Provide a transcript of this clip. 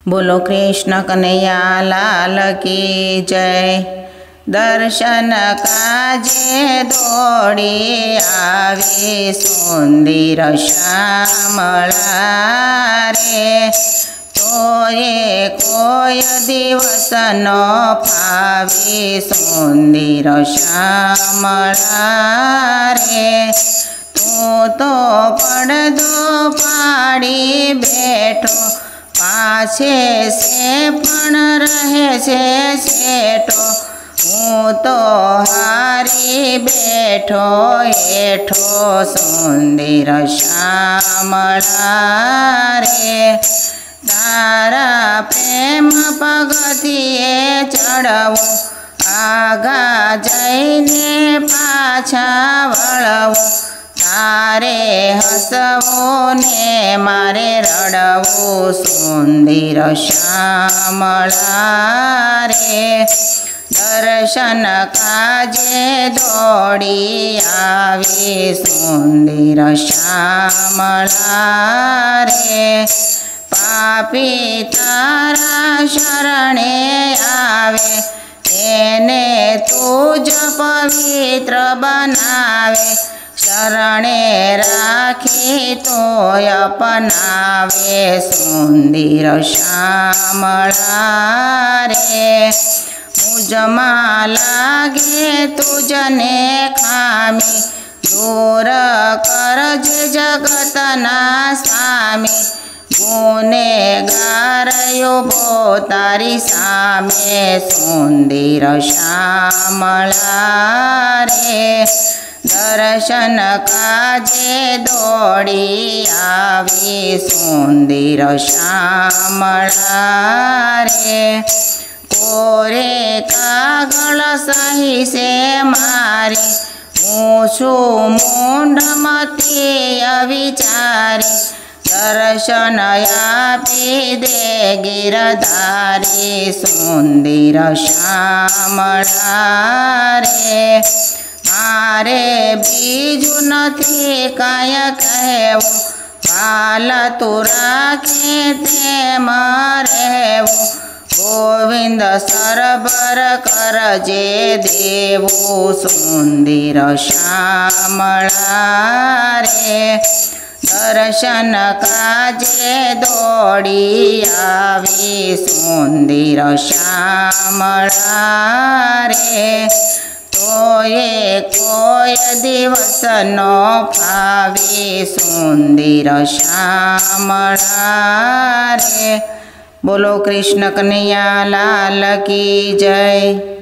बोलो कृष्ण कन्हैया लाल की जय। दर्शन काजे दौड़ी आवी सुंदर श्यामला रे। तोये कोय दिवस न फावी सुंदर श्यामला रे। तू तो पड़दो पाड़ी बैठो पाछे से पण रहे से सेठो। हूँ तो हारी बैठो हेठो सुंदर श्यामला रे। तारा प्रेम पगथिए चढ़वो आगा जईने पाछा वळवो। तारे हसवो ने मारे रड़वो सुंदर श्यामला रे। दर्शन काजे दौड़ी आवी सुंदर श्यामला रे। पापी तारा शरणे आवे एने तुज पवित्र बनावे। शरणे राखी तो अपनावे सुंदर श्यामला रे। मुझमा लागे तुझने खामी दूर करज जगतना स्वामी। गुनेगार युबो तारी सामे सुंदर श्यामला रे। दर्शन काजे दौड़ी आवी सुंदर श्यामला रे। कोरे कागल सही से मारी ऊँचू मुंड मती अविचारी। दर्शन आपी दे गिरधारी सुंदर श्यामला रे। मारे बीजू नथी काय कहेवो पाल तू राखे ते मरेवो। गोविंद सरबर करजे देवो सुंदर श्यामला रे। दर्शन काजे दौड़ी आवी सुंदर श्यामला रे। तोये कोय दिवस न फावी सुंदर श्यामला रे। बोलो कृष्ण कन्हैया लाल की जय।